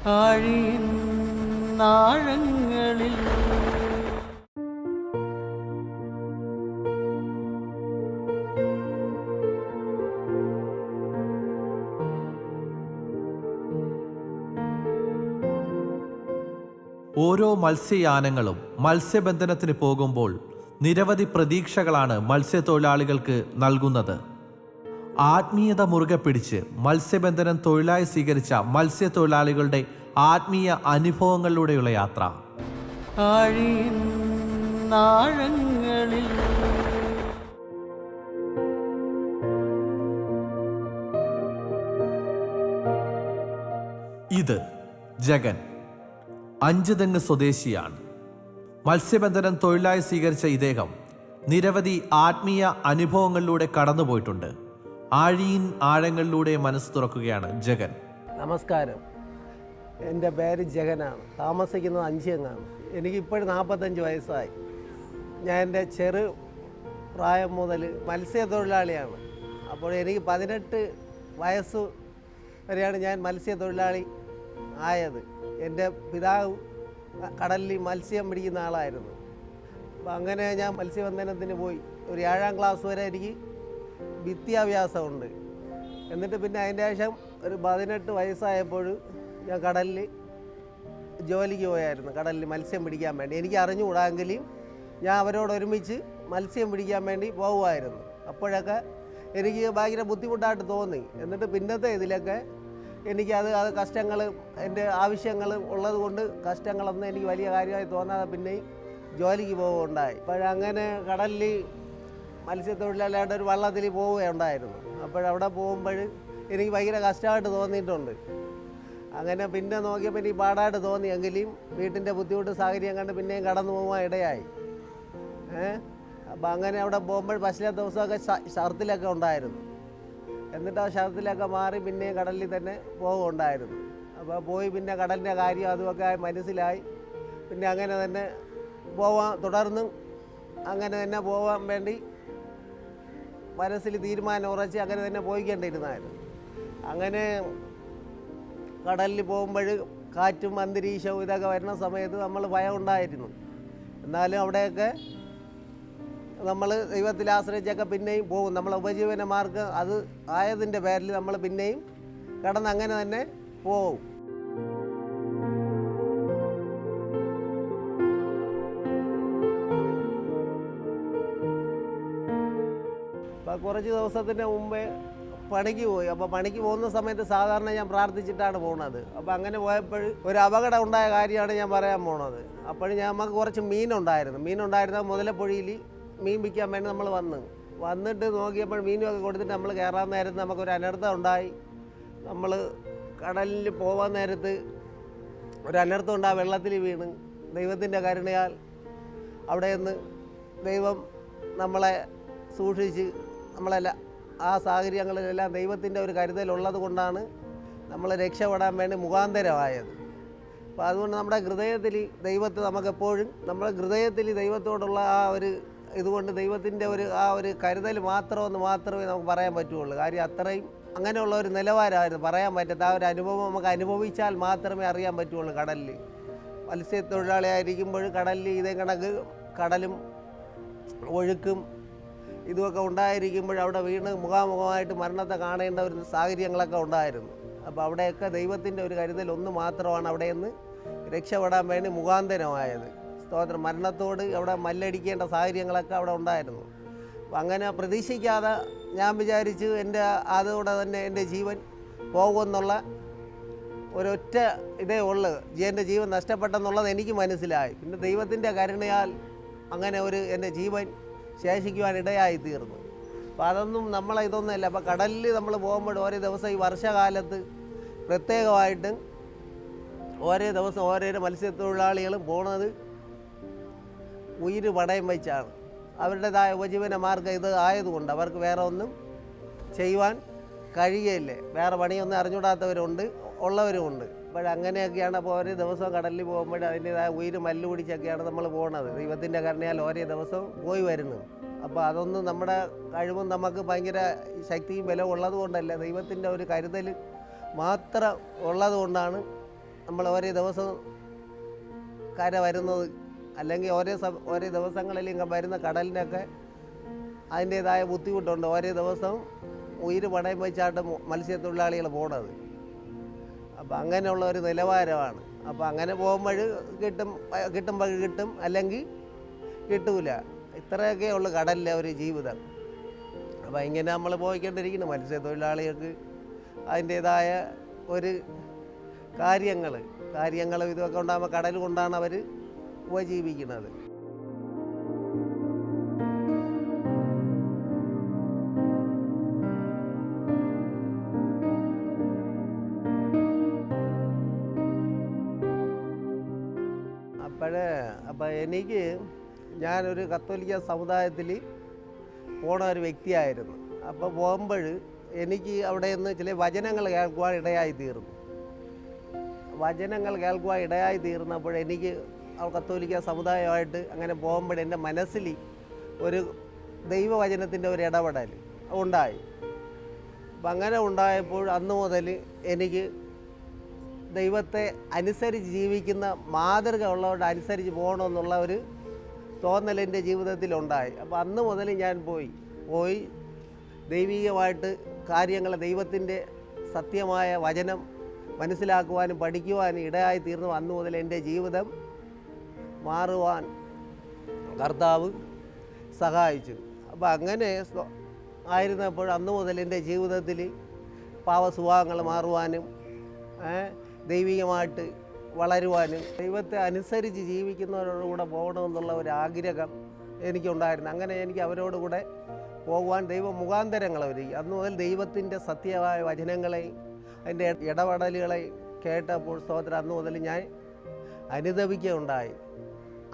ആഴിയിൻ ആഴങ്ങളിൽ ഓരോ മത്സ്യയാനങ്ങളും മത്സ്യബന്ധനത്തിന് പോകുമ്പോൾ നിരവധി പ്രതീക്ഷകളാണ് മത്സ്യത്തൊഴിലാളികൾക്ക് നൽകുന്നത്. ആത്മീയത മുറുകെ പിടിച്ച് മത്സ്യബന്ധനം തൊഴിലായി സ്വീകരിച്ച മത്സ്യത്തൊഴിലാളികളുടെ ആത്മീയ അനുഭവങ്ങളിലൂടെയുള്ള യാത്ര. ആഴിയിൻ ആഴങ്ങളിൽ ഇത് ജഗൻ അഞ്ചുതെങ്ങ് സ്വദേശിയാണ്. മത്സ്യബന്ധനം തൊഴിലായി സ്വീകരിച്ച ഇദ്ദേഹം നിരവധി ആത്മീയ അനുഭവങ്ങളിലൂടെ കടന്നുപോയിട്ടുണ്ട്. ആഴിയിൻ ആഴങ്ങളിലൂടെ മനസ്സ് തുറക്കുകയാണ് ജഗൻ. നമസ്കാരം, എൻ്റെ പേര് ജഗനാണ്. താമസിക്കുന്നത് അഞ്ചിയങ്ങാണ്. എനിക്കിപ്പോഴും 45 വയസ്സായി. ഞാൻ എൻ്റെ ചെറു പ്രായം മുതൽ മത്സ്യത്തൊഴിലാളിയാണ്. അപ്പോൾ എനിക്ക് 18 വയസ്സ് വരെയാണ് ഞാൻ മത്സ്യത്തൊഴിലാളി ആയത്. എൻ്റെ പിതാവ് കടലിൽ മത്സ്യം പിടിക്കുന്ന ആളായിരുന്നു. അപ്പോൾ അങ്ങനെ ഞാൻ മത്സ്യബന്ധനത്തിന് പോയി. ഒരു 7ാം ക്ലാസ് വരെ എനിക്ക് വിദ്യാഭ്യാസമുണ്ട്. എന്നിട്ട് പിന്നെ അതിൻ്റെ ശേഷം ഒരു 18 വയസ്സായപ്പോൾ ഞാൻ കടലിൽ ജോലിക്ക് പോയായിരുന്നു. കടലിൽ മത്സ്യം പിടിക്കാൻ വേണ്ടി. എനിക്ക് അറിഞ്ഞുകൂടാമെങ്കിലും ഞാൻ അവരോടൊരുമിച്ച് മത്സ്യം പിടിക്കാൻ വേണ്ടി പോകുമായിരുന്നു. അപ്പോഴൊക്കെ എനിക്ക് ഭയങ്കര ബുദ്ധിമുട്ടായിട്ട് തോന്നി. എന്നിട്ട് പിന്നത്തെ ഇതിലൊക്കെ എനിക്കത് കഷ്ടങ്ങൾ, എൻ്റെ ആവശ്യങ്ങൾ ഉള്ളത് കൊണ്ട് കഷ്ടങ്ങളൊന്നും എനിക്ക് വലിയ കാര്യമായി തോന്നാതെ പിന്നെയും ജോലിക്ക് പോവുകയുണ്ടായി. അപ്പോഴങ്ങനെ കടലിൽ മത്സ്യത്തൊഴിലാളിയായിട്ട് ഒരു വള്ളത്തിൽ പോവുകയുണ്ടായിരുന്നു. അപ്പോഴവിടെ പോകുമ്പോൾ എനിക്ക് ഭയങ്കര കഷ്ടമായിട്ട് തോന്നിയിട്ടുണ്ട്. അങ്ങനെ പിന്നെ നോക്കിയപ്പോൾ എനിക്ക് പാടായിട്ട് തോന്നിയെങ്കിലും വീട്ടിൻ്റെ ബുദ്ധിമുട്ട് സാഹചര്യം കണ്ട് പിന്നെയും കടന്നു പോകാൻ ഇടയായി. അപ്പോൾ അങ്ങനെ അവിടെ പോകുമ്പോൾ ഫസ്റ്റിലെ ദിവസമൊക്കെ ഛർദിലൊക്കെ ഉണ്ടായിരുന്നു. എന്നിട്ട് ആ ഛർദിലൊക്കെ മാറി പിന്നെയും കടലിൽ തന്നെ പോകുകയുണ്ടായിരുന്നു. അപ്പോൾ പോയി പിന്നെ കടലിൻ്റെ കാര്യം അതുമൊക്കെ മനസ്സിലായി. പിന്നെ അങ്ങനെ തന്നെ തുടർന്നും അങ്ങനെ തന്നെ പോകാൻ വേണ്ടി മനസ്സിൽ തീരുമാനം ഉറച്ച് അങ്ങനെ തന്നെ പോയിക്കൊണ്ടിരുന്നായിരുന്നു. അങ്ങനെ കടലിൽ പോകുമ്പോൾ കാറ്റും അന്തരീക്ഷവും ഇതൊക്കെ വരുന്ന സമയത്ത് നമ്മൾ ഭയം ഉണ്ടായിരുന്നു. എന്നാലും അവിടെയൊക്കെ നമ്മൾ ദൈവത്തിൽ ആശ്രയിച്ചൊക്കെ പിന്നെയും പോകും. നമ്മളെ ഉപജീവന മാർഗ്ഗം അത് ആയതിൻ്റെ പേരിൽ നമ്മൾ പിന്നെയും കടന്ന് അങ്ങനെ തന്നെ പോകും. അപ്പോൾ കുറച്ച് ദിവസത്തിന് മുമ്പേ പണിക്ക് പോയി. അപ്പോൾ പണിക്ക് പോകുന്ന സമയത്ത് സാധാരണ ഞാൻ പ്രാർത്ഥിച്ചിട്ടാണ് പോകുന്നത്. അപ്പോൾ അങ്ങനെ പോയപ്പോൾ ഒരു അപകടം ഉണ്ടായ കാര്യമാണ് ഞാൻ പറയാൻ പോകുന്നത്. അപ്പോൾ നമുക്ക് കുറച്ച് മീനുണ്ടായിരുന്ന മുതലപ്പുഴയിൽ മീൻ പിടിക്കാൻ വേണ്ടി നമ്മൾ വന്നിട്ട് നോക്കിയപ്പോൾ മീനുമൊക്കെ കൊടുത്തിട്ട് നമ്മൾ കയറാൻ നേരത്ത് നമുക്കൊരു അനർത്ഥം ഉണ്ടായി. നമ്മൾ കടലിൽ പോകാൻ നേരത്ത് ഒരു അനർത്ഥം ഉണ്ടായി, വെള്ളത്തിൽ വീണ്. ദൈവത്തിൻ്റെ കരുണയാൽ അവിടെ നിന്ന് ദൈവം നമ്മളെ സൂക്ഷിച്ച് നമ്മളെല്ലാം ആ സാഹചര്യങ്ങളിലെല്ലാം ദൈവത്തിൻ്റെ ഒരു കരുതലുള്ളത് കൊണ്ടാണ് നമ്മൾ രക്ഷപ്പെടാൻ വേണ്ടി മുഖാന്തരമായത്. അപ്പോൾ അതുകൊണ്ട് നമ്മുടെ ഹൃദയത്തിൽ ദൈവത്തെ നമുക്കെപ്പോഴും നമ്മുടെ ഹൃദയത്തിൽ ദൈവത്തോടുള്ള ആ ഒരു ഇതുകൊണ്ട് ദൈവത്തിൻ്റെ ആ ഒരു കരുതൽ മാത്രമേ നമുക്ക് പറയാൻ പറ്റുള്ളൂ. കാര്യം അത്രയും അങ്ങനെയുള്ള ഒരു നിലവാരമായിരുന്നു. പറയാൻ പറ്റാത്ത ആ ഒരു അനുഭവം നമുക്ക് അനുഭവിച്ചാൽ മാത്രമേ അറിയാൻ പറ്റുള്ളൂ. കടലിൽ മത്സ്യത്തൊഴിലാളിയായിരിക്കുമ്പോൾ കടലിൽ ഇതേ കണക്ക് കടലും ഒഴുക്കും ഇതുമൊക്കെ ഉണ്ടായിരിക്കുമ്പോൾ അവിടെ വീണ് മുഖാമുഖമായിട്ട് മരണത്തെ കാണേണ്ട ഒരു സാഹചര്യങ്ങളൊക്കെ ഉണ്ടായിരുന്നു. അപ്പോൾ അവിടെയൊക്കെ ദൈവത്തിൻ്റെ ഒരു കരുതൽ ഒന്ന് മാത്രമാണ് അവിടെ നിന്ന് രക്ഷപ്പെടാൻ വേണ്ടി മുഖാന്തരമായത്. സ്തോത്രം. മരണത്തോട് അവിടെ മല്ലടിക്കേണ്ട സാഹചര്യങ്ങളൊക്കെ അവിടെ ഉണ്ടായിരുന്നു. അപ്പം അങ്ങനെ പ്രതീക്ഷിക്കാതെ ഞാൻ വിചാരിച്ചു അതോടെ തന്നെ എൻ്റെ ജീവൻ പോകുമെന്നുള്ള ഒരൊറ്റ ഇതേ ഉള്ളു. എൻ്റെ ജീവൻ നഷ്ടപ്പെട്ടെന്നുള്ളത് എനിക്ക് മനസ്സിലായി. പിന്നെ ദൈവത്തിൻ്റെ കരുണയാൽ അങ്ങനെ എൻ്റെ ജീവൻ ശേഷിക്കുവാൻ ഇടയായി തീർന്നു. അപ്പോൾ അതൊന്നും ഇതൊന്നുമല്ല. അപ്പോൾ കടലിൽ നമ്മൾ പോകുമ്പോൾ ഓരോ ദിവസം ഈ വർഷകാലത്ത് പ്രത്യേകമായിട്ട് ഓരോ ദിവസം ഓരോരോ മത്സ്യത്തൊഴിലാളികളും പോണത് ഉയിര് പണയം വെച്ചാണ്. അവരുടേതായ ഉപജീവന മാർഗ്ഗം ഇത് ആയതുകൊണ്ട് അവർക്ക് വേറെ ഒന്നും ചെയ്യുവാൻ കഴിയുകയില്ലേ. വേറെ പണിയൊന്നും അറിഞ്ഞുകൂടാത്തവരുണ്ട്, ഉള്ളവരുമുണ്ട്. അപ്പോഴങ്ങനെയൊക്കെയാണ്. അപ്പോൾ ഓരോ ദിവസവും കടലിൽ പോകുമ്പോൾ അതിൻ്റേതായ ഉയിര് മല്ല് പിടിച്ചൊക്കെയാണ് നമ്മൾ പോകുന്നത്. ദൈവത്തിൻ്റെ കരുണയാൽ ഓരോ ദിവസവും പോയി വരുന്നത്. അപ്പോൾ അതൊന്നും നമ്മുടെ കഴിവും നമുക്ക് ഭയങ്കര ശക്തിയും ബലവും ഉള്ളത് കൊണ്ടല്ല, ദൈവത്തിൻ്റെ ഒരു കരുതൽ മാത്രം ഉള്ളത് കൊണ്ടാണ് നമ്മൾ ഓരോ ദിവസവും കര വരുന്നത്, അല്ലെങ്കിൽ ഓരോ ദിവസങ്ങളിൽ വരുന്ന കടലിനൊക്കെ അതിൻ്റേതായ ബുദ്ധിമുട്ടുണ്ട്. ഓരോ ദിവസവും ഉയിര് പണയം വെച്ചാട്ട് മത്സ്യത്തൊഴിലാളികൾ പോണത്. അപ്പം അങ്ങനെയുള്ള ഒരു നിലവാരമാണ്. അപ്പോൾ അങ്ങനെ പോകുമ്പോൾ കിട്ടുമ്പോൾ കിട്ടും, അല്ലെങ്കിൽ കിട്ടൂല. ഇത്രയൊക്കെ ഉള്ളു കടലിലെ ഒരു ജീവിതം. അപ്പോൾ ഇങ്ങനെ നമ്മൾ പോയിക്കൊണ്ടിരിക്കുന്നു. മത്സ്യത്തൊഴിലാളികൾക്ക് അതിൻ്റേതായ ഒരു കാര്യങ്ങൾ ഇതൊക്കെ ഉണ്ടാകുമ്പോൾ കടൽ കൊണ്ടാണ് അവർ ഉപജീവിക്കുന്നത്. അപ്പോൾ എനിക്ക് ഞാനൊരു കത്തോലിക്ക സമുദായത്തിൽ പോണ ഒരു വ്യക്തിയായിരുന്നു. അപ്പോൾ പോകുമ്പോൾ എനിക്ക് അവിടെ നിന്ന് ചില വചനങ്ങൾ കേൾക്കുവാൻ ഇടയായി തീർന്നപ്പോൾ എനിക്ക് കത്തോലിക്ക സമുദായമായിട്ട് അങ്ങനെ പോകുമ്പോൾ എൻ്റെ മനസ്സിൽ ഒരു ദൈവവചനത്തിൻ്റെ ഒരു ഇടപെടൽ ഉണ്ടായി. അപ്പം അങ്ങനെ ഉണ്ടായപ്പോൾ അന്ന് മുതൽ എനിക്ക് ദൈവത്തെ അനുസരിച്ച് ജീവിക്കുന്ന മാതൃക ഉള്ളവരുടെ അനുസരിച്ച് പോകണമെന്നുള്ള ഒരു തോന്നൽ എൻ്റെ ജീവിതത്തിലുണ്ടായി. അപ്പോൾ അന്ന് മുതൽ ഞാൻ പോയി ദൈവികമായിട്ട് കാര്യങ്ങൾ, ദൈവത്തിൻ്റെ സത്യമായ വചനം മനസ്സിലാക്കുവാനും പഠിക്കുവാനും ഇടയായി തീർന്നു. അന്ന് മുതൽ എൻ്റെ ജീവിതം മാറുവാൻ കർത്താവ് സഹായിച്ചു. അപ്പോൾ അങ്ങനെ ആയിരുന്നപ്പോൾ അന്ന് മുതൽ എൻ്റെ ജീവിതത്തിൽ പാവസ്വഭാവങ്ങൾ മാറുവാനും ദൈവികമായിട്ട് വളരുവാനും ദൈവത്തെ അനുസരിച്ച് ജീവിക്കുന്നവരോടുകൂടെ പോകണമെന്നുള്ള ഒരു ആഗ്രഹം എനിക്കുണ്ടായിരുന്നു. അങ്ങനെ എനിക്ക് അവരോടുകൂടെ പോകുവാൻ ദൈവ മുഖാന്തരങ്ങൾ ഒരുക്കി. അന്ന് മുതൽ ദൈവത്തിൻ്റെ സത്യമായ വചനങ്ങളെയും അതിൻ്റെ ഇടപെടലുകളെയും കേട്ടപ്പോൾ സ്തോത്രം അന്ന് മുതൽ ഞാൻ അനുദപിക്കുകയുണ്ടായി.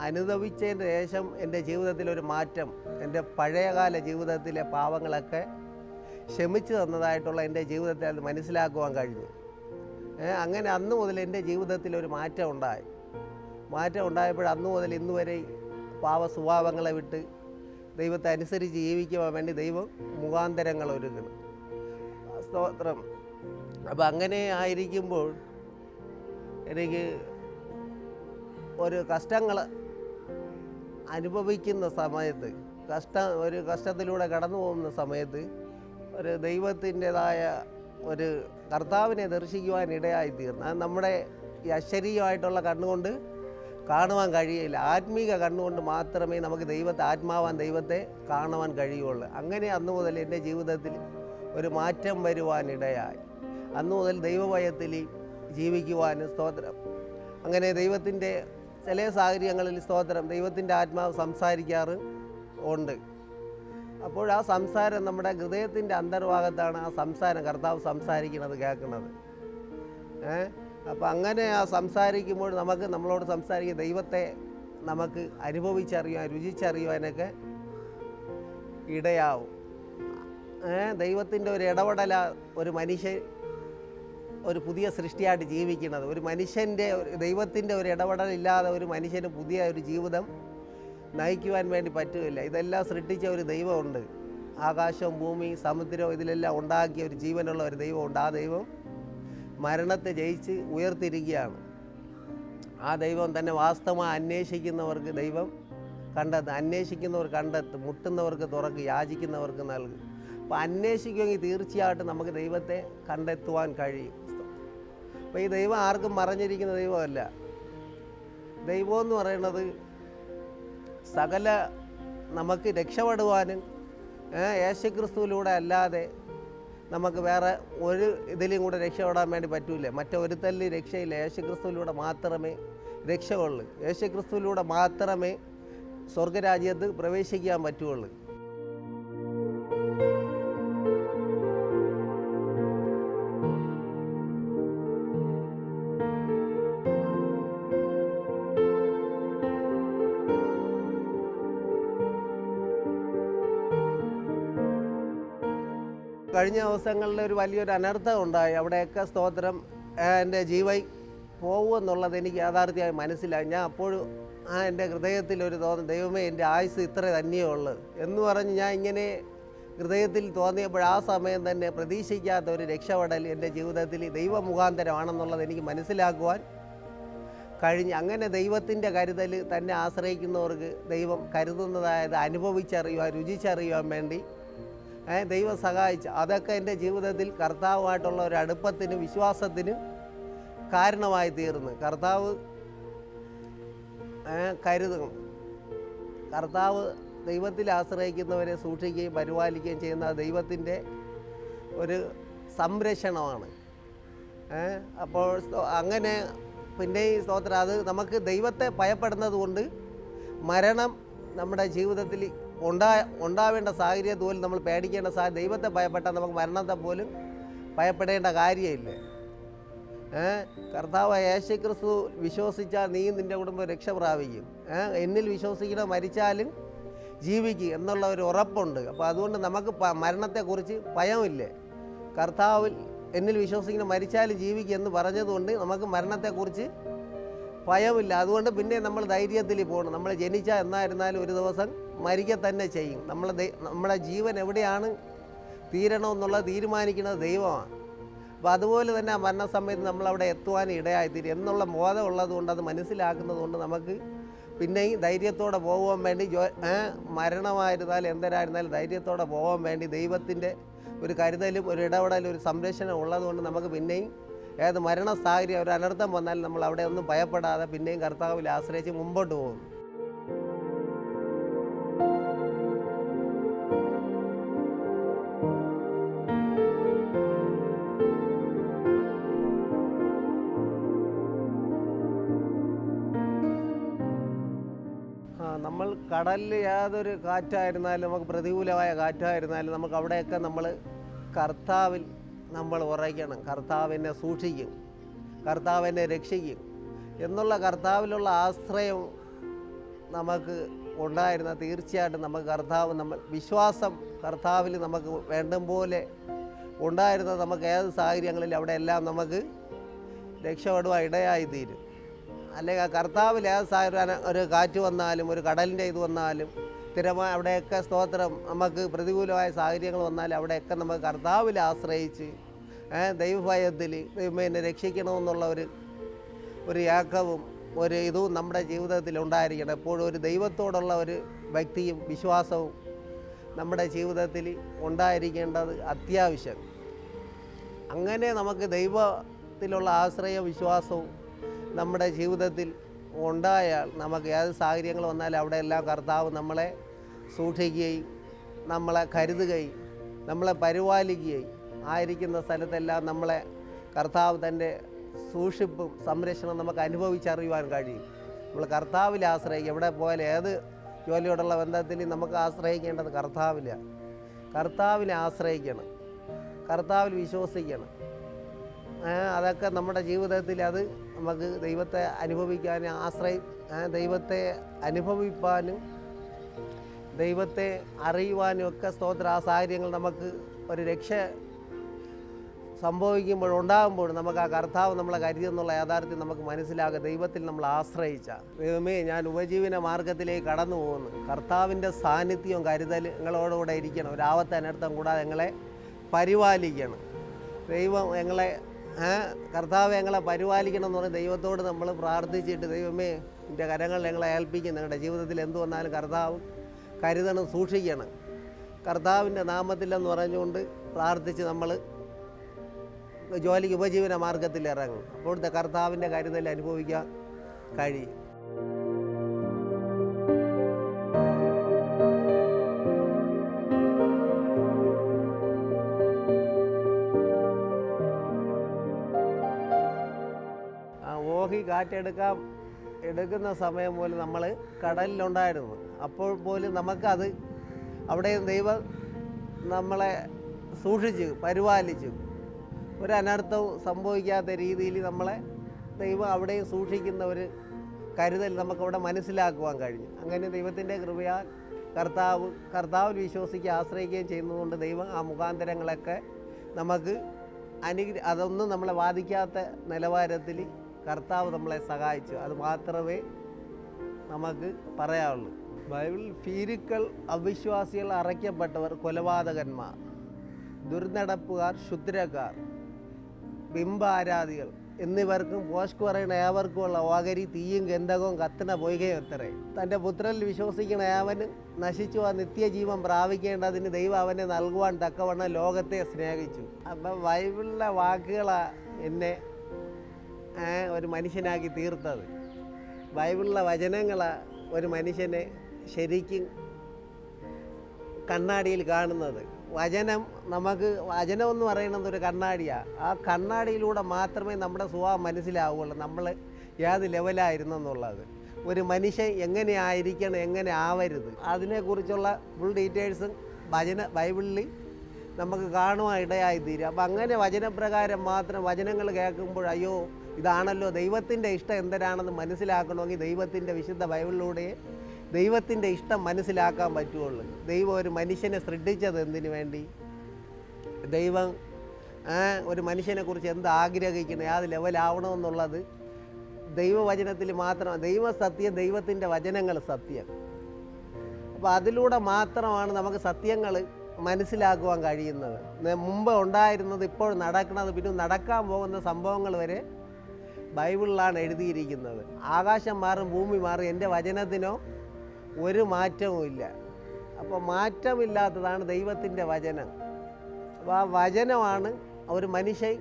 അനുദപിച്ചതിന് ശേഷം എൻ്റെ ജീവിതത്തിലൊരു മാറ്റം, എൻ്റെ പഴയകാല ജീവിതത്തിലെ പാവങ്ങളൊക്കെ ക്ഷമിച്ചു തന്നതായിട്ടുള്ള എൻ്റെ ജീവിതത്തിൽ അത് മനസ്സിലാക്കുവാൻ കഴിഞ്ഞു. അങ്ങനെ അന്ന് മുതൽ എൻ്റെ ജീവിതത്തിൽ ഒരു മാറ്റം ഉണ്ടായപ്പോൾ അന്ന് മുതൽ ഇന്ന് വരെ പാവ സ്വഭാവങ്ങളെ വിട്ട് ദൈവത്തെ അനുസരിച്ച് ജീവിക്കുവാൻ വേണ്ടി ദൈവം മുഖാന്തരങ്ങൾ ഒരുക്കണം. സ്തോത്രം. അപ്പം അങ്ങനെ ആയിരിക്കുമ്പോൾ എനിക്ക് ഒരു കഷ്ടങ്ങൾ അനുഭവിക്കുന്ന സമയത്ത്, ഒരു കഷ്ടത്തിലൂടെ കടന്നു പോകുന്ന സമയത്ത് ഒരു ദൈവത്തിൻ്റെതായ ഒരു കർത്താവിനെ ദർശിക്കുവാൻ ഇടയായി തീർന്നു. അത് നമ്മുടെ ഈ അശരീരമായിട്ടുള്ള കണ്ണുകൊണ്ട് കാണുവാൻ കഴിയില്ല. ആത്മീക കണ്ണുകൊണ്ട് മാത്രമേ നമുക്ക് ദൈവത്തെ കാണുവാൻ കഴിയുള്ളൂ. അങ്ങനെ അന്നു മുതൽ എൻ്റെ ജീവിതത്തിൽ ഒരു മാറ്റം വരുവാനിടയായി. അന്നു മുതൽ ദൈവഭയത്തിൽ ജീവിക്കുവാനും സ്തോത്രം. അങ്ങനെ ദൈവത്തിൻ്റെ ചില സാഹചര്യങ്ങളിൽ സ്തോത്രം ദൈവത്തിൻ്റെ ആത്മാവ് സംസാരിക്കാറ് ഉണ്ട്. അപ്പോൾ ആ സംസാരം നമ്മുടെ ഹൃദയത്തിൻ്റെ അന്തർഭാഗത്താണ് ആ സംസാരം കർത്താവ് സംസാരിക്കുന്നത്, കേൾക്കുന്നത്. അപ്പോൾ അങ്ങനെ ആ സംസാരിക്കുമ്പോൾ നമ്മളോട് സംസാരിക്കുന്ന ദൈവത്തെ നമുക്ക് അനുഭവിച്ചറിയുവാൻ, രുചിച്ചറിയുവാനൊക്കെ ഇടയാവും. ദൈവത്തിൻ്റെ ഒരു ഇടപെടല ഒരു മനുഷ്യൻ ഒരു പുതിയ സൃഷ്ടിയായിട്ട് ജീവിക്കുന്നത്. ഒരു മനുഷ്യൻ്റെ ദൈവത്തിൻ്റെ ഒരു ഇടപെടലില്ലാതെ ഒരു മനുഷ്യന് പുതിയ ഒരു ജീവിതം നയിക്കുവാൻ വേണ്ടി പറ്റുകയില്ല. ഇതെല്ലാം സൃഷ്ടിച്ച ഒരു ദൈവമുണ്ട്. ആകാശവും ഭൂമിയും സമുദ്രവും ഇതിലെല്ലാം ഉണ്ടാക്കിയ ഒരു ജീവനുള്ള ഒരു ദൈവമുണ്ട്. ആ ദൈവം മരണത്തെ ജയിച്ച് ഉയർത്തിരിക്കുകയാണ്. ആ ദൈവം തന്നെ വാസ്തവമായി അന്വേഷിക്കുന്നവർക്ക് ദൈവം അന്വേഷിക്കുന്നവർ കണ്ടെത്തും, മുട്ടുന്നവർക്ക് തുറക്കും, യാചിക്കുന്നവർക്ക് നൽകും. അപ്പോൾ അന്വേഷിക്കുമെങ്കിൽ തീർച്ചയായിട്ടും നമുക്ക് ദൈവത്തെ കണ്ടെത്തുവാൻ കഴിയും. അപ്പോൾ ഈ ദൈവം ആർക്കും മറഞ്ഞിരിക്കുന്ന ദൈവമല്ല. ദൈവം എന്ന് പറയുന്നത് സകല നമുക്ക് രക്ഷപ്പെടുവാനും യേശുക്രിസ്തുവിലൂടെ അല്ലാതെ നമുക്ക് വേറെ ഒരു ഇതിലും കൂടെ രക്ഷപ്പെടാൻ വേണ്ടി പറ്റൂല. മറ്റൊരുത്തലിൽ രക്ഷയില്ല. യേശുക്രിസ്തുവിലൂടെ മാത്രമേ രക്ഷയുള്ളൂ. യേശുക്രിസ്തുവിലൂടെ മാത്രമേ സ്വർഗരാജ്യത്ത് പ്രവേശിക്കാൻ പറ്റുള്ളൂ. കഴിഞ്ഞ ദിവസങ്ങളിൽ ഒരു വലിയൊരു അനർത്ഥം ഉണ്ടായി. അവിടെയൊക്കെ സ്തോത്രം എൻ്റെ ജീവൻ പോകുമെന്നുള്ളത് എനിക്ക് യാഥാർത്ഥ്യമായി മനസ്സിലായി. ഞാൻ അപ്പോഴും എൻ്റെ ഹൃദയത്തിലൊരു തോന്നൽ, ദൈവമേ എൻ്റെ ആയുസ് ഇത്ര തന്നെയേ ഉള്ളൂ എന്ന് പറഞ്ഞ് ഞാൻ ഇങ്ങനെ ഹൃദയത്തിൽ തോന്നിയപ്പോൾ ആ സമയം തന്നെ പ്രതീക്ഷിക്കാത്ത ഒരു രക്ഷപ്പെടൽ എൻ്റെ ജീവിതത്തിൽ ദൈവമുഖാന്തരമാണെന്നുള്ളത് എനിക്ക് മനസ്സിലാക്കുവാൻ കഴിഞ്ഞ്. അങ്ങനെ ദൈവത്തിൻ്റെ കരുതൽ തന്നെ ആശ്രയിക്കുന്നവർക്ക് ദൈവം കരുതുന്നതായത് അനുഭവിച്ചറിയുവാൻ, രുചിച്ചറിയുവാൻ വേണ്ടി ദൈവം സഹായിച്ചു. അതൊക്കെ എൻ്റെ ജീവിതത്തിൽ കർത്താവുമായിട്ടുള്ള ഒരു അടുപ്പത്തിന്, വിശ്വാസത്തിന് കാരണമായി തീർന്നു. കർത്താവ് കരുതും. കർത്താവ് ദൈവത്തിൽ ആശ്രയിക്കുന്നവരെ സൂക്ഷിക്കുകയും പരിപാലിക്കുകയും ചെയ്യുന്ന ദൈവത്തിൻ്റെ ഒരു സംരക്ഷണമാണ്. അപ്പോൾ അങ്ങനെ പിന്നെയും സ്തോത്രം, അത് നമുക്ക് ദൈവത്തെ ഭയപ്പെടുന്നത് കൊണ്ട് മരണം നമ്മുടെ ജീവിതത്തിൽ ഉണ്ടാവേണ്ട സാഹചര്യത്തെ പോലും നമ്മൾ പേടിക്കേണ്ട ദൈവത്തെ ഭയപ്പെട്ടാൽ നമുക്ക് മരണത്തെ പോലും ഭയപ്പെടേണ്ട കാര്യമില്ല. കർത്താവ് യേശുക്രിസ്തു വിശ്വസിച്ചാൽ നീയും നിൻ്റെ കുടുംബം രക്ഷ പ്രാപിക്കും. എന്നിൽ വിശ്വസിക്കണം, മരിച്ചാലും ജീവിക്കും എന്നുള്ള ഒരു ഉറപ്പുണ്ട്. അപ്പോൾ അതുകൊണ്ട് നമുക്ക് മരണത്തെക്കുറിച്ച് ഭയമില്ലേ. കർത്താവിൽ എന്നിൽ വിശ്വസിക്കണം, മരിച്ചാലും ജീവിക്കും എന്ന് പറഞ്ഞതുകൊണ്ട് നമുക്ക് മരണത്തെക്കുറിച്ച് ഭയമില്ല. അതുകൊണ്ട് പിന്നെ നമ്മൾ ധൈര്യത്തിൽ പോകണം. നമ്മൾ ജനിച്ചാൽ എന്നായിരുന്നാലും ഒരു ദിവസം മരിക്കുക തന്നെ ചെയ്യും. നമ്മുടെ ജീവൻ എവിടെയാണ് തീരണമെന്നുള്ളത് തീരുമാനിക്കുന്നത് ദൈവമാണ്. അപ്പോൾ അതുപോലെ തന്നെ ആ മരണസമയത്ത് നമ്മളവിടെ എത്തുവാൻ ഇടയായിത്തീരും എന്നുള്ള ബോധം ഉള്ളതുകൊണ്ട്, അത് മനസ്സിലാക്കുന്നത് കൊണ്ട് നമുക്ക് പിന്നെയും ധൈര്യത്തോടെ പോകാൻ വേണ്ടി മരണമായിരുന്നാലും എന്തരായിരുന്നാലും ധൈര്യത്തോടെ പോകാൻ വേണ്ടി ദൈവത്തിൻ്റെ ഒരു കരുതലും ഒരു ഇടപെടലും ഒരു സംരക്ഷണം ഉള്ളതുകൊണ്ട് നമുക്ക് പിന്നെയും ഏത് മരണ സാഹചര്യം ഒരു അനർത്ഥം വന്നാലും നമ്മൾ അവിടെ ഒന്നും ഭയപ്പെടാതെ പിന്നെയും കർത്താവിൽ ആശ്രയിച്ച് മുമ്പോട്ട് പോകും. നമ്മൾ കടലിൽ യാതൊരു കാറ്റായിരുന്നാലും, നമുക്ക് പ്രതികൂലമായ കാറ്റായിരുന്നാലും നമുക്ക് അവിടെയൊക്കെ നമ്മൾ കർത്താവിൽ നമ്മൾ ഉറയ്ക്കണം. കർത്താവിനെ സൂക്ഷിക്കും, കർത്താവിനെ രക്ഷിക്കും എന്നുള്ള കർത്താവിലുള്ള ആശ്രയം നമുക്ക് ഉണ്ടായിരുന്ന തീർച്ചയായിട്ടും നമുക്ക് നമ്മൾ വിശ്വാസം കർത്താവിൽ നമുക്ക് വേണ്ടും പോലെ ഉണ്ടായിരുന്നത് നമുക്ക് ഏത് സാഹചര്യങ്ങളിൽ അവിടെയെല്ലാം നമുക്ക് രക്ഷപ്പെടുവാൻ ഇടയായിത്തീരും. അല്ലെങ്കിൽ ആ കർത്താവിൽ ഏത് സാഹചര്യം ഒരു കാറ്റ് വന്നാലും ഒരു കടലിൻ്റെ ഇത് വന്നാലും അവിടെയൊക്കെ സ്തോത്രം നമുക്ക് പ്രതികൂലമായ സാഹചര്യങ്ങൾ വന്നാലും അവിടെയൊക്കെ നമുക്ക് കർത്താവിൽ ആശ്രയിച്ച് ദൈവഭയത്തിൽ ദൈവം എന്നെ രക്ഷിക്കണമെന്നുള്ള ഒരു ഏക്കവും ഒരു ഇതും നമ്മുടെ ജീവിതത്തിൽ ഉണ്ടായിരിക്കണം. എപ്പോഴും ഒരു ദൈവത്തോടുള്ള ഒരു ഭക്തിയും വിശ്വാസവും നമ്മുടെ ജീവിതത്തിൽ ഉണ്ടായിരിക്കേണ്ടത് അത്യാവശ്യം. അങ്ങനെ നമുക്ക് ദൈവത്തിലുള്ള ആശ്രയവും വിശ്വാസവും നമ്മുടെ ജീവിതത്തിൽ ഉണ്ടായാൽ നമുക്ക് ഏത് സാഹചര്യങ്ങൾ വന്നാലും അവിടെയെല്ലാം കർത്താവ് നമ്മളെ സൂക്ഷിക്കുകയും നമ്മളെ കരുതുകയും നമ്മളെ പരിപാലിക്കുകയും ആയിരിക്കുന്ന സ്ഥലത്തെല്ലാം നമ്മളെ കർത്താവ് തൻ്റെ സൂക്ഷിപ്പും സംരക്ഷണം നമുക്ക് അനുഭവിച്ചറിയുവാൻ കഴിയും. നമ്മൾ കർത്താവിൽ ആശ്രയിക്കുക. എവിടെ പോയാലും ഏത് ജോലിയോടുള്ള ബന്ധത്തിൽ നമുക്ക് ആശ്രയിക്കേണ്ടത് കർത്താവിനെ ആശ്രയിക്കണം, കർത്താവിൽ വിശ്വസിക്കണം. അതൊക്കെ നമ്മുടെ ജീവിതത്തിൽ അത് നമുക്ക് ദൈവത്തെ അനുഭവിക്കാനും ദൈവത്തെ അനുഭവിപ്പാനും ദൈവത്തെ അറിയുവാനും ഒക്കെ സ്തോത്ര ആ സാഹചര്യങ്ങൾ നമുക്ക് ഒരു രക്ഷ ഉണ്ടാകുമ്പോൾ നമുക്ക് ആ കർത്താവ് നമ്മളെ കരുതെന്നുള്ള യാഥാർത്ഥ്യം നമുക്ക് മനസ്സിലാക്കുക. ദൈവത്തിൽ നമ്മൾ ആശ്രയിച്ച ദൈവമേ, ഞാൻ ഉപജീവന മാർഗത്തിലേക്ക് കടന്നു പോകുന്നു. കർത്താവിൻ്റെ സാന്നിധ്യവും കരുതൽ നിങ്ങളോടുകൂടെ ഇരിക്കണം. ഒരാപത്ത് അനർത്ഥം കൂടാതെ ഞങ്ങളെ പരിപാലിക്കണം. ദൈവം ഞങ്ങളെ കർത്താവ് ഞങ്ങളെ പരിപാലിക്കണം എന്ന് പറഞ്ഞ് ദൈവത്തോട് നമ്മൾ പ്രാർത്ഥിച്ചിട്ട് ദൈവമേ എൻ്റെ കരങ്ങൾ ഞങ്ങളെ ഏൽപ്പിക്കും. നിങ്ങളുടെ ജീവിതത്തിൽ എന്തു വന്നാലും കർത്താവ് കരുതണം, സൂക്ഷിക്കണം. കർത്താവിൻ്റെ നാമത്തിലെന്ന് പറഞ്ഞുകൊണ്ട് പ്രാർത്ഥിച്ച് നമ്മൾ ജോലിക്ക് ഉപജീവന മാർഗത്തിൽ ഇറങ്ങും. അപ്പോഴത്തെ കർത്താവിൻ്റെ കരുതൽ അനുഭവിക്കാൻ കഴിയും. ഓഹി എടുക്കുന്ന സമയം പോലും നമ്മൾ കടലിലുണ്ടായിരുന്നു. അപ്പോൾ പോലും നമുക്കത് അവിടെ ദൈവം നമ്മളെ സൂക്ഷിച്ചു പരിപാലിച്ചു. ഒരു അനർത്ഥവും സംഭവിക്കാത്ത രീതിയിൽ നമ്മളെ ദൈവം അവിടെയും സൂക്ഷിക്കുന്ന ഒരു കരുതൽ നമുക്കവിടെ മനസ്സിലാക്കുവാൻ കഴിഞ്ഞു. അങ്ങനെ ദൈവത്തിൻ്റെ കൃപയാൽ കർത്താവിൽ വിശ്വസിക്കുക ആശ്രയിക്കുകയും ചെയ്യുന്നതുകൊണ്ട് ദൈവം ആ മുഖാന്തരങ്ങളൊക്കെ നമുക്ക് അതൊന്നും നമ്മളെ ബാധിക്കാത്ത നിലവാരത്തിൽ കർത്താവ് നമ്മളെ സഹായിച്ചു. അത് മാത്രമേ നമുക്ക് പറയാവുള്ളൂ. ബൈബിളിൽ ഭീരുക്കൾ, അവിശ്വാസികൾ, അറയ്ക്കപ്പെട്ടവർ, കൊലപാതകന്മാർ, ദുർനടപ്പുകാർ, ക്ഷുദ്രക്കാർ, ബിംബാരാധികൾ എന്നിവർക്കും പോഷ്ക് പറയുന്ന ഏവർക്കുമുള്ള ഓഹരി തീയും ഗന്ധകവും കത്തുന്ന പൊയ്കയും എത്രേ. തൻ്റെ പുത്രനിൽ വിശ്വസിക്കുന്ന ഏവനും നശിച്ചു ആ നിത്യജീവൻ പ്രാപിക്കേണ്ടതിന് ദൈവം അവനെ നൽകുവാൻ തക്കവണ്ണം ലോകത്തെ സ്നേഹിച്ചു. അപ്പം ബൈബിളിലെ വാക്കുകളാണ് എന്നെ ഒരു മനുഷ്യനാക്കി തീർത്തത്. ബൈബിളിലെ വചനങ്ങളാണ് ഒരു മനുഷ്യനെ ശരിക്കും കണ്ണാടിയിൽ കാണുന്നത്. വചനം എന്ന് പറയുന്നത് ഒരു കണ്ണാടിയാണ്. ആ കണ്ണാടിയിലൂടെ മാത്രമേ നമ്മുടെ സ്വഭാവം മനസ്സിലാവുകയുള്ളൂ, നമ്മൾ ഏത് ലെവലായിരുന്നെന്നുള്ളത്. ഒരു മനുഷ്യൻ എങ്ങനെ ആയിരിക്കണം, എങ്ങനെ ആവരുത്, അതിനെക്കുറിച്ചുള്ള ഫുൾ ഡീറ്റെയിൽസും ബൈബിളിൽ നമുക്ക് കാണുവാൻ ഇടയായി തീരും. അപ്പം അങ്ങനെ വചനപ്രകാരം മാത്രം വചനങ്ങൾ കേൾക്കുമ്പോൾ അയ്യോ ഇതാണല്ലോ ദൈവത്തിൻ്റെ ഇഷ്ടം എന്തരാണെന്ന് മനസ്സിലാക്കണമെങ്കിൽ ദൈവത്തിൻ്റെ വിശുദ്ധ ബൈബിളിലൂടെ ദൈവത്തിൻ്റെ ഇഷ്ടം മനസ്സിലാക്കാൻ പറ്റുള്ളൂ. ദൈവം ഒരു മനുഷ്യനെ സൃഷ്ടിച്ചത് എന്തിനു വേണ്ടി, ദൈവം ഒരു മനുഷ്യനെക്കുറിച്ച് എന്ത് ആഗ്രഹിക്കണം, ഏത് ലെവലാവണമെന്നുള്ളത് ദൈവവചനത്തിൽ മാത്രം. ദൈവസത്യം, ദൈവത്തിൻ്റെ വചനങ്ങൾ സത്യം. അപ്പോൾ അതിലൂടെ മാത്രമാണ് നമുക്ക് സത്യങ്ങൾ മനസ്സിലാക്കുവാൻ കഴിയുന്നത്. മുമ്പ് ഉണ്ടായിരുന്നത്, ഇപ്പോൾ നടക്കുന്നത്, പിന്നെ നടക്കാൻ പോകുന്ന സംഭവങ്ങൾ വരെ ബൈബിളിലാണ് എഴുതിയിരിക്കുന്നത്. ആകാശം മാറും, ഭൂമി മാറും, എൻ്റെ വചനത്തിനോ ഒരു മാറ്റവുമില്ല. അപ്പോൾ മാറ്റമില്ലാത്തതാണ് ദൈവത്തിൻ്റെ വചനം. അപ്പോൾ ആ വചനമാണ് ഒരു മനുഷ്യൻ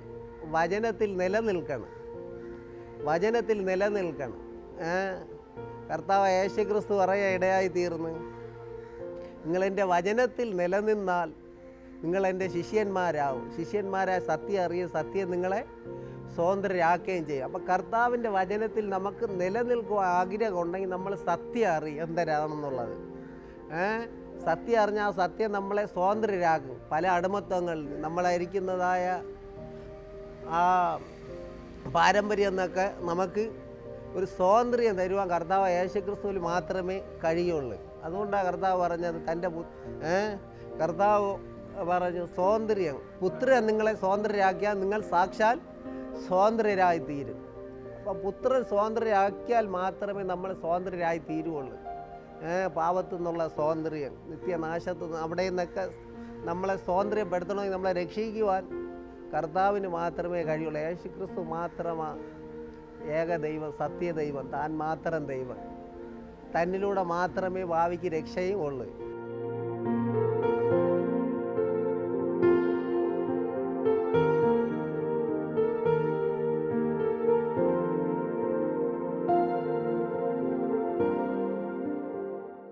വചനത്തിൽ നിലനിൽക്കണം. കർത്താവ് യേശുക്രിസ്തു പറയാൻ ഇടയായി തീർന്ന്, നിങ്ങളെൻ്റെ വചനത്തിൽ നിലനിന്നാൽ നിങ്ങളെൻ്റെ ശിഷ്യന്മാരാവും. ശിഷ്യന്മാരായ സത്യം അറിയും, സത്യം നിങ്ങളെ സ്വതന്ത്രരാക്കുകയും ചെയ്യും. അപ്പോൾ കർത്താവിൻ്റെ വചനത്തിൽ നമുക്ക് നിലനിൽക്കുവാൻ ആഗ്രഹം ഉണ്ടെങ്കിൽ നമ്മൾ സത്യം അറിയും എന്തരാണെന്നുള്ളത്. സത്യം അറിഞ്ഞാൽ ആ സത്യം നമ്മളെ സ്വതന്ത്രരാക്കും. പല അടിമത്വങ്ങളിൽ നമ്മളായിരിക്കുന്നതായ ആ പാരമ്പര്യം എന്നൊക്കെ നമുക്ക് ഒരു സ്വാതന്ത്ര്യം തരുവാൻ കർത്താവ് യേശുക്രിസ്തുവിൽ മാത്രമേ കഴിയുള്ളൂ. അതുകൊണ്ടാണ് കർത്താവ് പറഞ്ഞത്, കർത്താവ് പറഞ്ഞു സ്വാതന്ത്ര്യം, പുത്രൻ നിങ്ങളെ സ്വതന്ത്രരാക്കിയാൽ നിങ്ങൾ സാക്ഷാൽ സ്വതന്ത്രരായി തീരും. അപ്പോൾ പുത്രൻ സ്വതന്ത്രരാക്കിയാൽ മാത്രമേ നമ്മൾ സ്വതന്ത്രരായി തീരുള്ളൂ. പാപത്തു നിന്നുള്ള സ്വാതന്ത്ര്യം, നിത്യനാശത്തു നിന്ന്, അവിടെ നിന്നൊക്കെ നമ്മളെ സ്വാതന്ത്ര്യപ്പെടുത്തണമെങ്കിൽ നമ്മളെ രക്ഷിക്കുവാൻ കർത്താവിന് മാത്രമേ കഴിയുള്ളൂ. യേശുക്രിസ്തു മാത്രമാണ് ഏകദൈവം, സത്യദൈവം, താൻ മാത്രം ദൈവം. തന്നിലൂടെ മാത്രമേ ഭാവിക്ക് രക്ഷയും ഉള്ളൂ.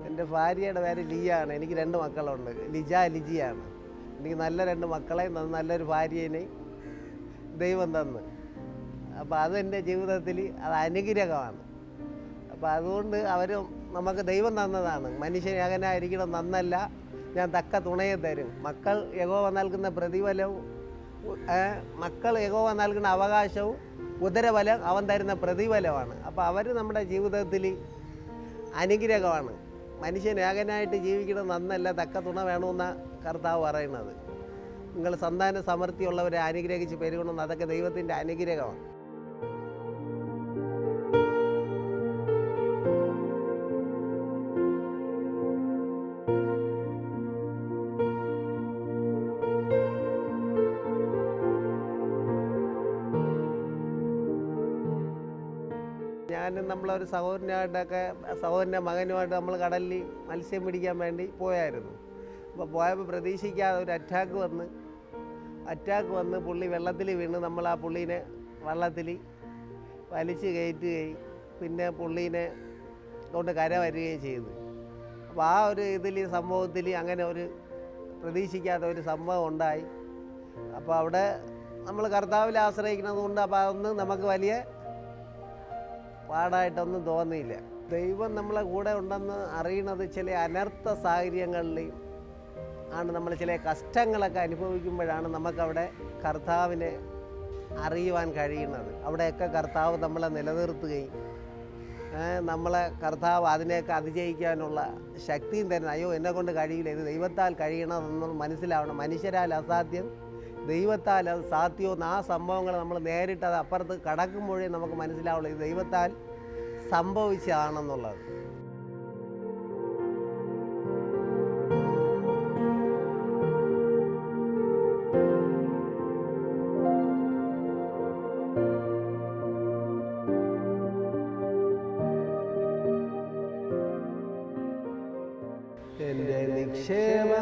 എൻ്റെ ഭാര്യയുടെ പേര് ലിയാണ്. എനിക്ക് 2 മക്കളുണ്ട്, ലിജിയാണ്. എനിക്ക് നല്ല 2 മക്കളെ, നല്ലൊരു ഭാര്യേനെ ദൈവം തന്ന്. അപ്പോൾ അതെൻ്റെ ജീവിതത്തിൽ അത് അനുഗ്രഹമാണ്. അപ്പോൾ അതുകൊണ്ട് നമുക്ക് ദൈവം തന്നതാണ്. മനുഷ്യൻ ഏകനായിരിക്കണം നന്നല്ല, ഞാൻ തക്ക തുണയെ തരും. മക്കൾ യഹോവ നൽകുന്ന പ്രതിഫലവും, മക്കൾ യഹോവ നൽകുന്ന അവകാശവും, ഉദരഫലം അവൻ തരുന്ന പ്രതിഫലമാണ്. അപ്പോൾ അവർ നമ്മുടെ ജീവിതത്തിൽ അനുഗ്രഹമാണ്. മനുഷ്യൻ ഏകനായിട്ട് ജീവിക്കണം നന്നല്ല, തക്ക തുണ വേണമെന്നാണ് കർത്താവ് പറയുന്നത്. നിങ്ങൾ സന്താന സമൃദ്ധിയുള്ളവരെ അനുഗ്രഹിച്ച് പെരുകണമെന്ന്, അതൊക്കെ ദൈവത്തിൻ്റെ അനുഗ്രഹമാണ്. ഞാനും നമ്മളൊരു സഹോദരൻ്റെ മകനുമായിട്ട് നമ്മൾ കടലിൽ മത്സ്യം പിടിക്കാൻ വേണ്ടി പോയായിരുന്നു. അപ്പോൾ പോയപ്പോൾ പ്രതീക്ഷിക്കാതെ ഒരു അറ്റാക്ക് വന്ന് പുള്ളി വെള്ളത്തിൽ വീണ്. നമ്മൾ ആ പുള്ളീനെ വള്ളത്തിൽ വലിച്ച് കയറ്റുകയും പിന്നെ പുള്ളീനെ കൊണ്ട് കര വരികയും ചെയ്തു. അപ്പോൾ ആ ഒരു സംഭവത്തിൽ അങ്ങനെ ഒരു പ്രതീക്ഷിക്കാത്ത ഒരു സംഭവം ഉണ്ടായി. അപ്പോൾ അവിടെ നമ്മൾ കർത്താവിൽ ആശ്രയിക്കുന്നത് കൊണ്ട് അപ്പോൾ അതൊന്നും നമുക്ക് വലിയ പാടായിട്ടൊന്നും തോന്നിയില്ല. ദൈവം നമ്മളെ കൂടെ ഉണ്ടെന്ന് അറിയുന്നത് ചില അനർത്ഥ സാഹചര്യങ്ങളിൽ ആണ്. നമ്മൾ ചില കഷ്ടങ്ങളൊക്കെ അനുഭവിക്കുമ്പോഴാണ് നമുക്കവിടെ കർത്താവിനെ അറിയുവാൻ കഴിയുന്നത്. അവിടെയൊക്കെ കർത്താവ് നമ്മളെ നിലനിർത്തുകയും നമ്മളെ കർത്താവ് അതിനെയൊക്കെ അതിജയിക്കാനുള്ള ശക്തിയും തരുന്നത്. അയ്യോ എന്നെ കൊണ്ട് കഴിയില്ല, ഇത് ദൈവത്താൽ കഴിയണമെന്ന് മനസ്സിലാവണം. മനുഷ്യരാൽ അസാധ്യം, ദൈവത്താൽ അത് സാധ്യമെന്ന് ആ സംഭവങ്ങൾ നമ്മൾ നേരിട്ട് അത് അപ്പുറത്ത് കടക്കുമ്പോഴേ നമുക്ക് മനസ്സിലാവുള്ളൂ ഇത് ദൈവത്താൽ സംഭവിച്ചതാണെന്നുള്ളത്.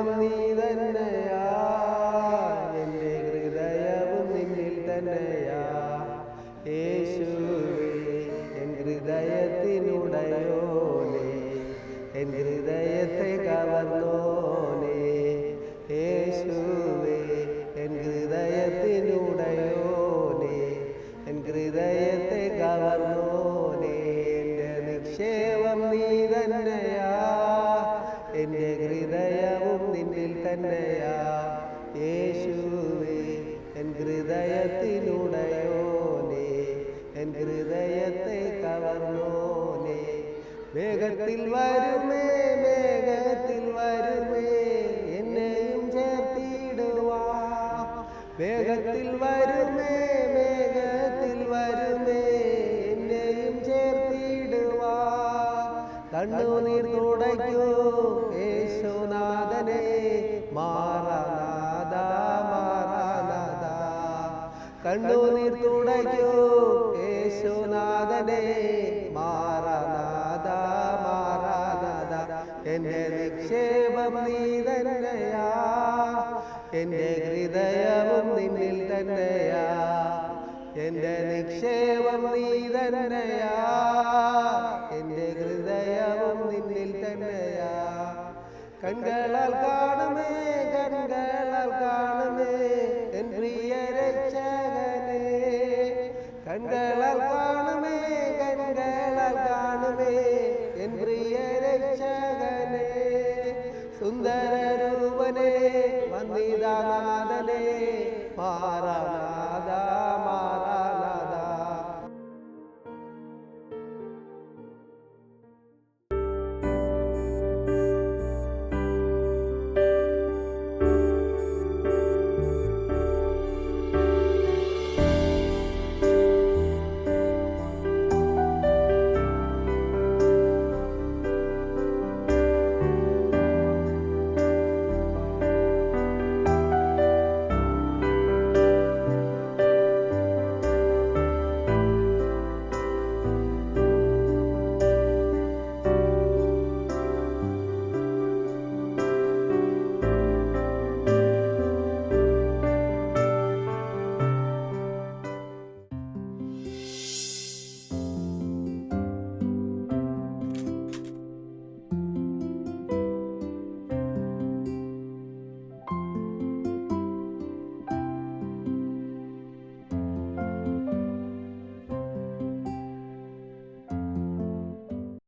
നിക്ഷേപം നീ തന്നെയാ, എൻ്റെ ഹൃദയവും നിന്നിൽ തന്നെയാ. യേശുവേ എൻ ഹൃദയത്തിനുടയോനേ, എൻ ഹൃദയത്തെ കവർന്നോനേ. യേശുവേ എൻ ഹൃദയത്തിനുടയോനേ, എൻ ഹൃദയത്തെ കവർന്നോനേ. എൻ്റെ നിക്ഷേപം നീ തന്നെയാ, എൻ്റെ ഹൃദയവും നിന്നിൽ തന്നെയാ. യേശുവേ എൻ ഹൃദയത്തിനുടയോനേ, എൻ ഹൃദയത്തെ കവർന്നോനേ. വേഗത്തിൽ വരുമേ, വേഗത്തിൽ വരുമേ, എന്നെയും ചേർത്തിടുവാ. വേഗത്തിൽ വരുമേ, വേഗത്തിൽ വരുമേ, എന്നെയും ചേർത്തിടുവാ. കണ്ണുനീർ തുടയ്ക്കൂ യേശുനാഥനെ, മാറാനാഥ മാറാനാഥ. കണ്ണുനീർ തുടയ്ക്കൂ യേശുനാഥനെ, മാറാനാഥ മാറാനാഥ. എൻ്റെ നിക്ഷേപം നീ തന്നെയാ, എൻ്റെ ഹൃദയവും നിന്നിൽ തന്നെയാ. എൻ്റെ നിക്ഷേപം നീ തന്നെയാ, എൻ്റെ ഹൃദയവും നിന്നിൽ തന്നെയാ. കൺകളാൽ കാണുമേ, കൺകളാൽ കാണുമേ, എൻ പ്രിയ രക്ഷകനെ. കൺകളാൽ കാണുമേ, കൺകളാൽ കാണുമേ, എൻ പ്രിയ രക്ഷകനെ. സുന്ദര